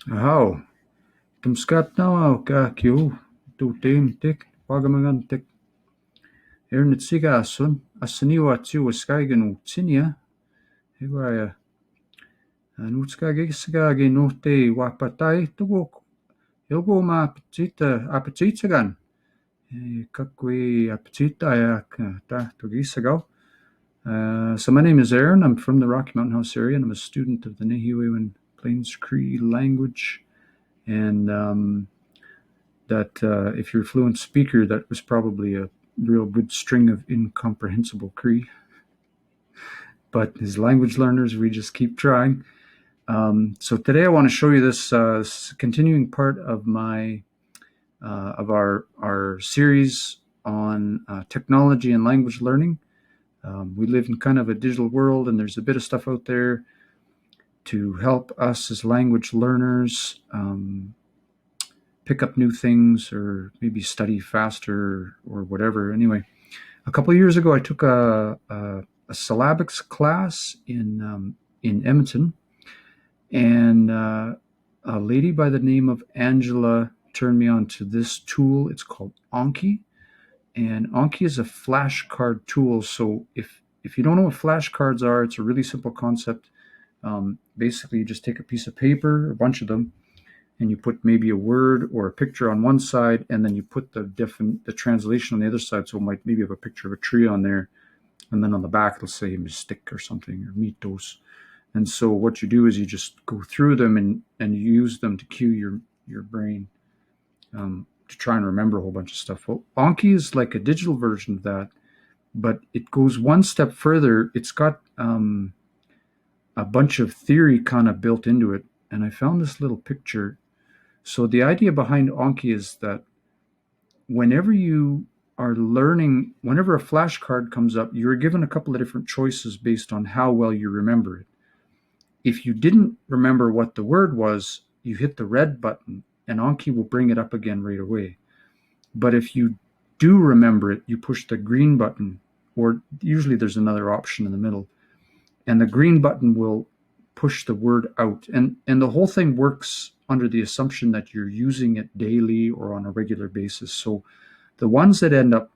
How? Tumskat na ka kyo tutim tik pagamangan tik ernit sigasun asaniwa tiu waskaigan utinia higaya nutskage skage no te wapatai tugok yogo ma apetitagan kakwe apetita ya ta tugisagaw. So my name is Aaron. I'm from the Rocky Mountain House area, and I'm a student of the Nehiwewan Plains Cree language. And if you're a fluent speaker, that was probably a real good string of incomprehensible Cree. But as language learners, we just keep trying. So today I want to show you this continuing part of our series on technology and language learning. We live in kind of a digital world, and there's a bit of stuff out there to help us as language learners pick up new things or maybe study faster or whatever. Anyway, a couple of years ago, I took a syllabics class in Edmonton, and a lady by the name of Angela turned me on to this tool. It's called Anki, and Anki is a flashcard tool. So if you don't know what flashcards are, it's a really simple concept. Basically, you just take a piece of paper, a bunch of them, and you put maybe a word or a picture on one side, and then you put the translation on the other side. So it might maybe have a picture of a tree on there, and then on the back it'll say mystic or something, or mitos. And so what you do is you just go through them and you use them to cue your brain to try and remember a whole bunch of stuff. Well, Anki is like a digital version of that, but it goes one step further. It's got a bunch of theory kind of built into it. And I found this little picture. So the idea behind Anki is that whenever you are learning, whenever a flashcard comes up, you're given a couple of different choices based on how well you remember it. If you didn't remember what the word was, you hit the red button and Anki will bring it up again right away. But if you do remember it, you push the green button, or usually there's another option in the middle, and the green button will push the word out. And the whole thing works under the assumption that you're using it daily or on a regular basis. So the ones that end up,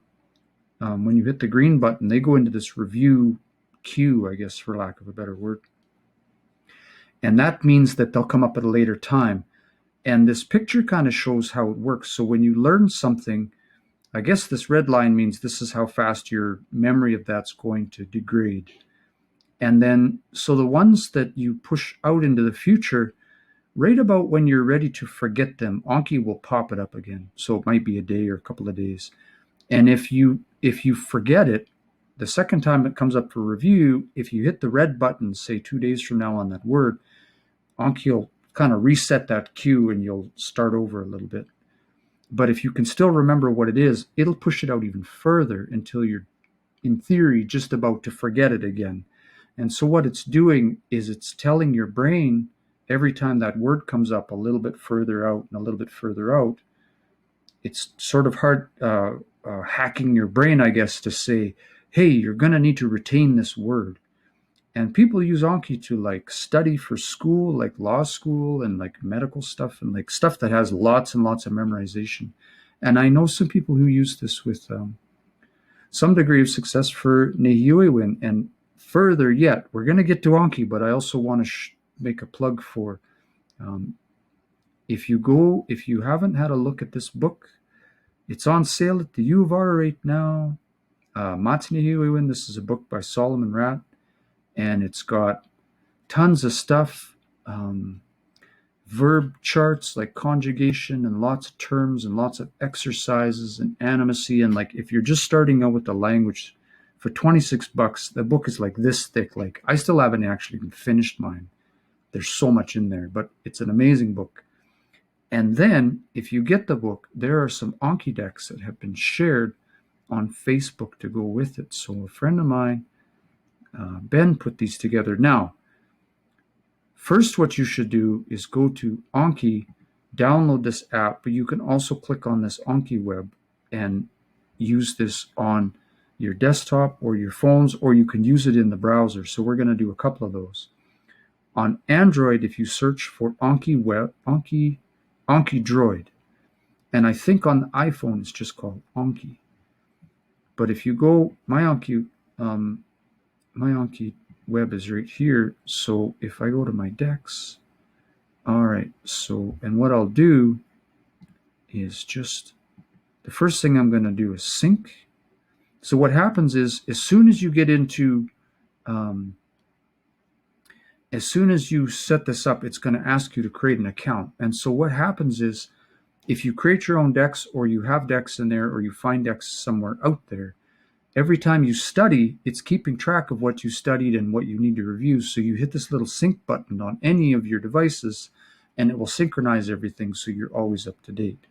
when you hit the green button, they go into this review queue, I guess, for lack of a better word. And that means that they'll come up at a later time. And this picture kind of shows how it works. So when you learn something, I guess this red line means this is how fast your memory of that's going to degrade. And then, so the ones that you push out into the future, right about when you're ready to forget them, Anki will pop it up again. So it might be a day or a couple of days. And if you forget it, the second time it comes up for review, if you hit the red button, say 2 days from now on that word, Anki will kind of reset that queue and you'll start over a little bit. But if you can still remember what it is, it'll push it out even further until you're, in theory, just about to forget it again. And so what it's doing is it's telling your brain every time that word comes up a little bit further out and a little bit further out. It's sort of hard hacking your brain, I guess, to say, hey, you're going to need to retain this word. And people use Anki to like study for school, like law school and like medical stuff and like stuff that has lots and lots of memorization. And I know some people who use this with some degree of success for Nehiwewan. And further yet, we're going to get to Anki, but I also want to make a plug for if you haven't had a look at this book, it's on sale at the U of R right now. Mats Nehiwewan, this is a book by Solomon Ratt. And it's got tons of stuff, verb charts like conjugation and lots of terms and lots of exercises and animacy. And like if you're just starting out with the language, for $26, the book is like this thick. Like I still haven't actually even finished mine. There's so much in there, but it's an amazing book. And then if you get the book, there are some Anki decks that have been shared on Facebook to go with it. So a friend of mine, Ben, put these together. Now, first what you should do is go to Anki, download this app, but you can also click on this Anki Web and use this on your desktop or your phones, or you can use it in the browser. So we're going to do a couple of those. On Android, if you search for Anki Web, Anki Droid, and I think on the iPhone it's just called Anki. But if you go, my Anki Web is right here. So if I go to my decks, all right. So, and what I'll do is just, the first thing I'm going to do is sync. So what happens is, as soon as you get into, as soon as you set this up, it's going to ask you to create an account. And so what happens is, if you create your own decks, or you have decks in there, or you find decks somewhere out there, every time you study, it's keeping track of what you studied and what you need to review. So you hit this little sync button on any of your devices, and it will synchronize everything so you're always up to date.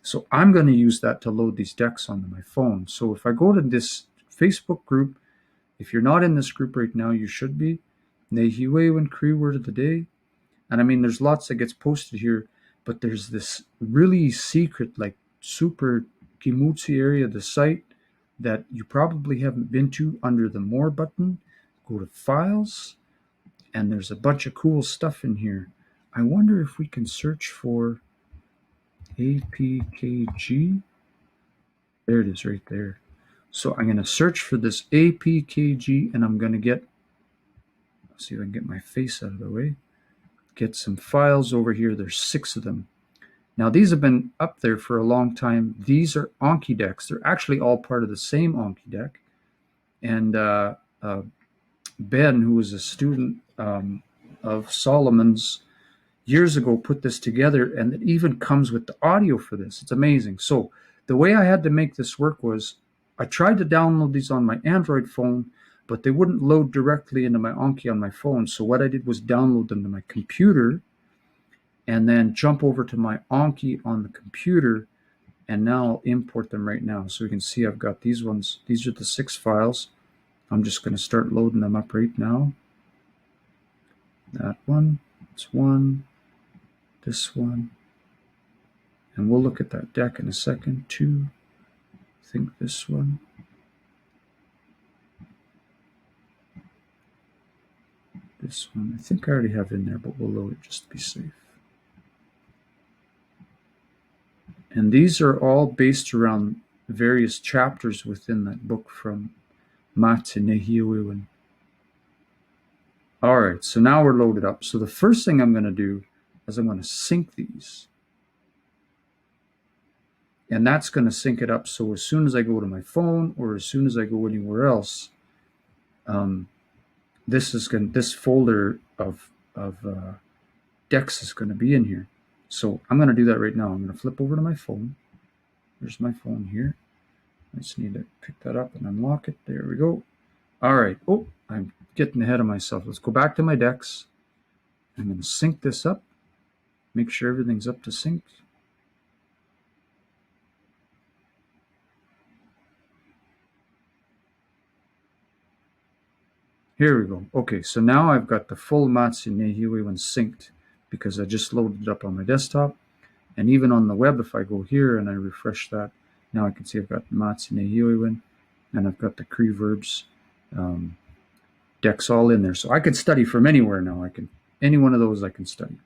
So I'm going to use that to load these decks onto my phone. So if I go to this Facebook group, if you're not in this group right now, you should be. Nehiwewen Cree Word of the Day. And I mean, there's lots that gets posted here, but there's this really secret, like super kimutsu area of the site that you probably haven't been to. Under the More button, go to Files, and there's a bunch of cool stuff in here. I wonder if we can search for APKG. There it is right there. So I'm going to search for this APKG, and I'm going to get, let's see if I can get my face out of the way, get some files over here. There's 6 of them. Now, these have been up there for a long time. These are Anki decks. They're actually all part of the same Anki deck. And Ben, who was a student of Solomon's years ago, put this together, and it even comes with the audio for this. It's amazing. So the way I had to make this work was, I tried to download these on my Android phone, but they wouldn't load directly into my Anki on my phone. So what I did was download them to my computer, and then jump over to my Anki on the computer, and now I'll import them right now. So you can see I've got these ones. These are the 6 files. I'm just going to start loading them up right now. That one, that's one, this one, and we'll look at that deck in a second. 2, I think this one. This one, I think I already have in there, but we'll load it just to be safe. And these are all based around various chapters within that book from Mate Nehiwewen. All right, so now we're loaded up. So the first thing I'm going to do is I'm going to sync these. And that's going to sync it up. So as soon as I go to my phone, or as soon as I go anywhere else, this folder of decks is going to be in here. So I'm going to do that right now. I'm going to flip over to my phone. There's my phone here. I just need to pick that up and unlock it. There we go. All right. Oh, I'm getting ahead of myself. Let's go back to my decks. I'm going to sync this up. Make sure everything's up to sync. Here we go. Okay, so now I've got the full Matsu Nehiwewen synced, because I just loaded it up on my desktop. And even on the web, if I go here and I refresh that, now I can see I've got Matsu Nehiwewen, and I've got the Cree verbs decks all in there. So I can study from anywhere now. Any one of those I can study.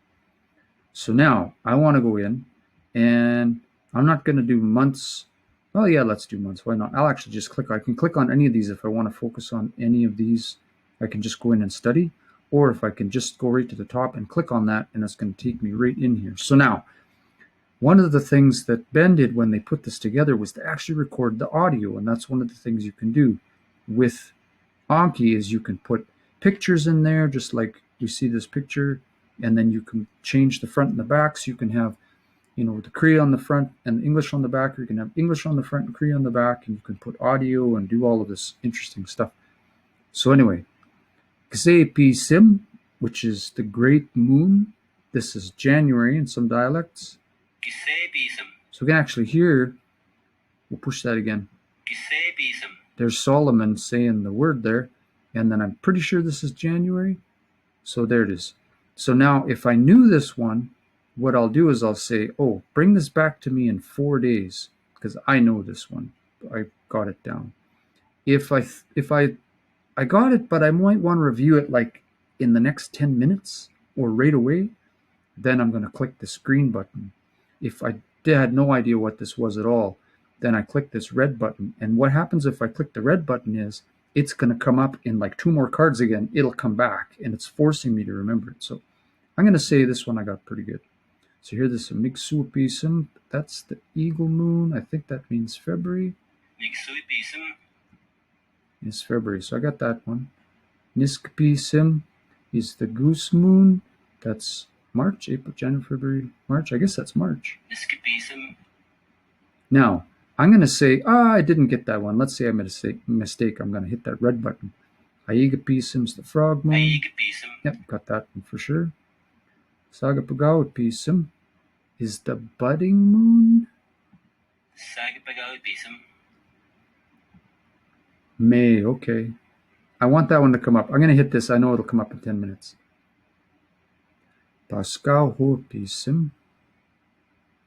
So now I want to go in, and I'm not going to do months. Oh yeah, let's do months. Why not? I'll actually just click. I can click on any of these if I want to focus on any of these. I can just go in and study, or if I can just go right to the top and click on that, and it's going to take me right in here. So now, one of the things that Ben did when they put this together was to actually record the audio, and that's one of the things you can do with Anki, is you can put pictures in there, just like you see this picture, and then you can change the front and the back, so you can have, the Cree on the front and English on the back, or you can have English on the front and Cree on the back, and you can put audio and do all of this interesting stuff. So anyway, Xepi Sim, which is the great moon. This is January in some dialects. So we can actually hear, we'll push that again. There's Solomon saying the word there, and then I'm pretty sure this is January. So there it is. So now if I knew this one, what I'll do is I'll say, oh, bring this back to me in 4 days, because I know this one. I got it down. If I got it, but I might want to review it like in the next 10 minutes, or right away, then I'm going to click this green button. If I had no idea what this was at all, then I click this red button. And what happens if I click the red button is it's going to come up in like 2 more cards again. It'll come back and it's forcing me to remember it. So I'm going to say this one I got pretty good. So here, this Migsuipism, that's the eagle moon. I think that means February. Migsuipism is February. So I got that one. Niskapism is the goose moon. That's March, April, January, February, March. I guess that's March. Niskapism. Now, I'm going to say, I didn't get that one. Let's say I made a mistake. I'm going to hit that red button. Aigapisim's the frog moon. Aigapism. Yep, got that one for sure. Sagapagawapism is the budding moon. Sagapagawapism. May, okay. I want that one to come up. I'm going to hit this. I know it'll come up in 10 minutes. Paskahopism.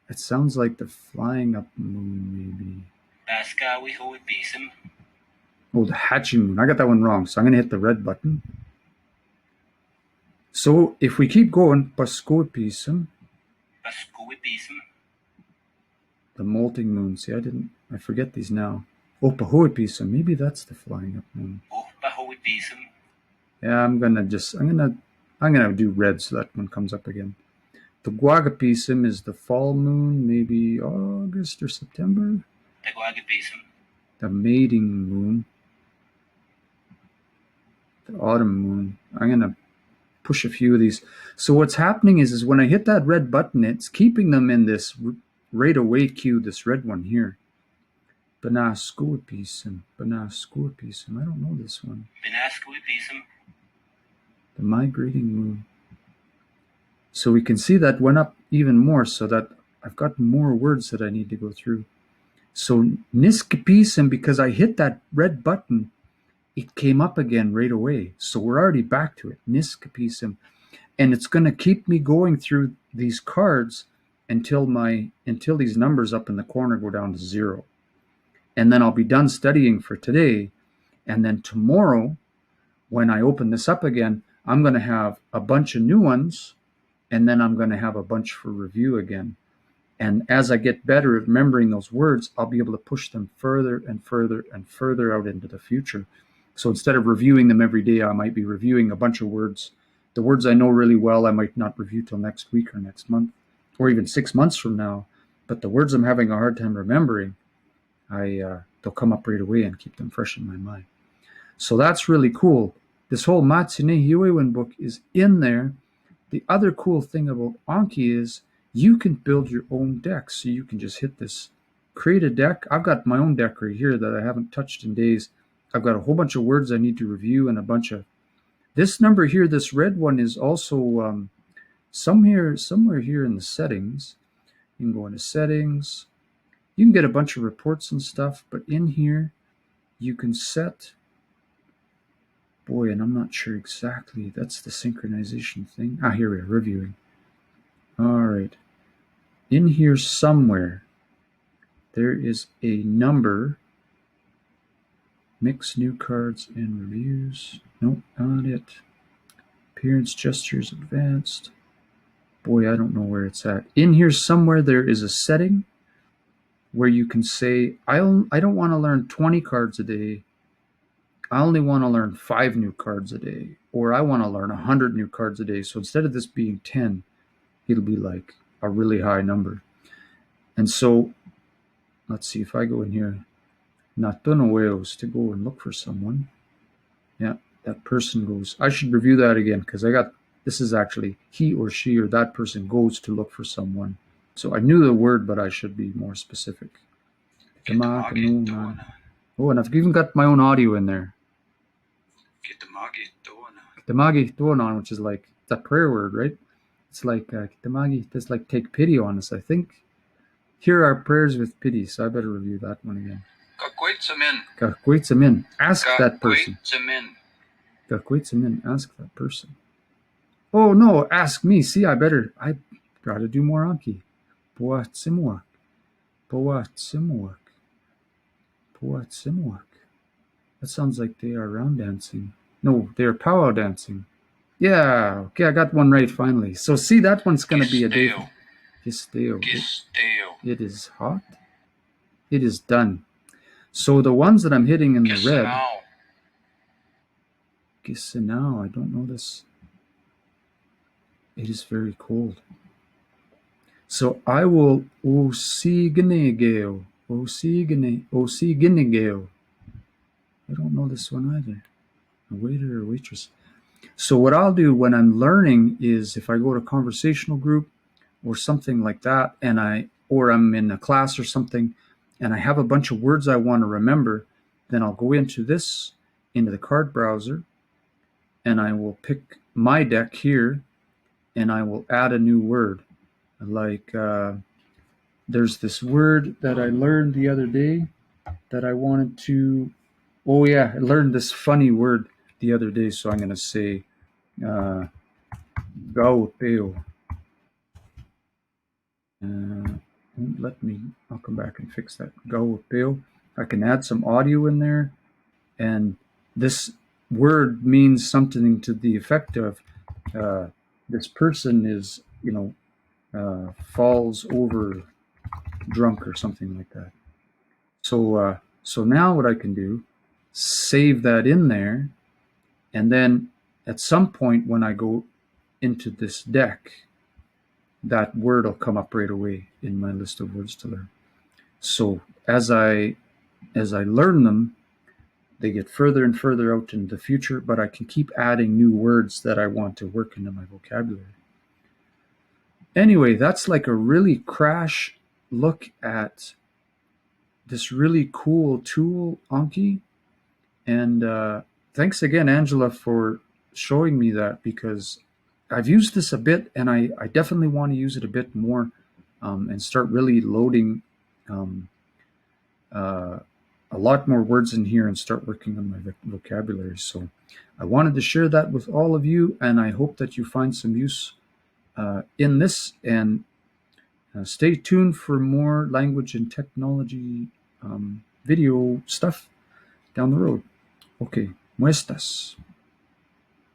It sounds like the flying up moon, maybe. Paskawihopism. Oh, the hatching moon. I got that one wrong, so I'm going to hit the red button. So if we keep going, Paskopism. Paskopism. The molting moon. See, I forget these now. Oh, Pahoipism. Maybe that's the flying up moon. Oh, Pahoipism. Yeah, I'm gonna do red so that one comes up again. The Guagapism is the fall moon, maybe August or September. The Guagapism. The mating moon. The autumn moon. I'm gonna push a few of these. So what's happening is when I hit that red button, it's keeping them in this right away queue, this red one here. Banascoipism. I don't know this one. Banascoipism. The migrating moon. So we can see that went up even more, so that I've got more words that I need to go through. So Niskapism, because I hit that red button, it came up again right away. So we're already back to it. Niskapism. And it's going to keep me going through these cards until these numbers up in the corner go down to 0. And then I'll be done studying for today. And then tomorrow, when I open this up again, I'm going to have a bunch of new ones, and then I'm going to have a bunch for review again. And as I get better at remembering those words, I'll be able to push them further and further and further out into the future. So instead of reviewing them every day, I might be reviewing a bunch of words. The words I know really well, I might not review till next week or next month, or even 6 months from now. But the words I'm having a hard time remembering, they'll come up right away and keep them fresh in my mind. So that's really cool. This whole Matsune Hyoewen book is in there. The other cool thing about Anki is you can build your own deck. So you can just hit this, create a deck. I've got my own deck right here that I haven't touched in days. I've got a whole bunch of words I need to review and a bunch of... This number here, this red one, is also somewhere here in the settings. You can go into settings. You can get a bunch of reports and stuff, but in here you can set... Boy, and I'm not sure exactly. That's the synchronization thing. Here we are, reviewing. All right. In here somewhere, there is a number. Mix new cards and reviews. Nope, not it. Appearance, gestures, advanced. Boy, I don't know where it's at. In here somewhere, there is a setting where you can say, I don't want to learn 20 cards a day. I only want to learn 5 new cards a day, or I want to learn 100 new cards a day. So instead of this being 10, it'll be like a really high number. And so let's see if I go in here, Natonoeos, to go and look for someone. Yeah, that person goes. I should review that again because this is actually he or she or that person goes to look for someone. So I knew the word, but I should be more specific. Oh, and I've even got my own audio in there. Kitamagi Tonan, which is like the prayer word, right? It's like Kitamagi, that's like take pity on us, I think. Here are prayers with pity, so I better review that one again. Kakwitsamin. Ask that person. Kakwitsamin. Ask that person. Oh no, ask me. See, I gotta do more Anki. Puatsimwak. That sounds like they are round dancing. No, they are powwow dancing. Yeah, okay, I got one right finally. So see, that one's going to be a day. Gisteo. Gisteo. Gisteo. It is hot. It is done. So the ones that I'm hitting in the red. Gisenau. Gisenau, I don't know this. It is very cold. So I will Osignegeo. Osignegeo. I don't know this one either. A waiter or waitress. So what I'll do when I'm learning is if I go to a conversational group or something like that, or I'm in a class or something, and I have a bunch of words I want to remember, then I'll go into the card browser, and I will pick my deck here, and I will add a new word. Like there's this word that I learned the other day that I wanted to. Oh yeah, I learned this funny word the other day, so I'm going to say uh, gaupeo. Won't let me. I'll come back and fix that. Gaupeo. I can add some audio in there, and this word means something to the effect of uh, this person is, falls over drunk or something like that. So now what I can do, save that in there, and then at some point when I go into this deck, that word will come up right away in my list of words to learn. So as I learn them, they get further and further out into the future, but I can keep adding new words that I want to work into my vocabulary. Anyway, that's like a really crash look at this really cool tool, Anki. And thanks again, Angela, for showing me that, because I've used this a bit, and I definitely want to use it a bit more, and start really loading um, uh, a lot more words in here and start working on my vocabulary. So I wanted to share that with all of you, and I hope that you find some use in this. And stay tuned for more language and technology video stuff down the road. Okay, muestas.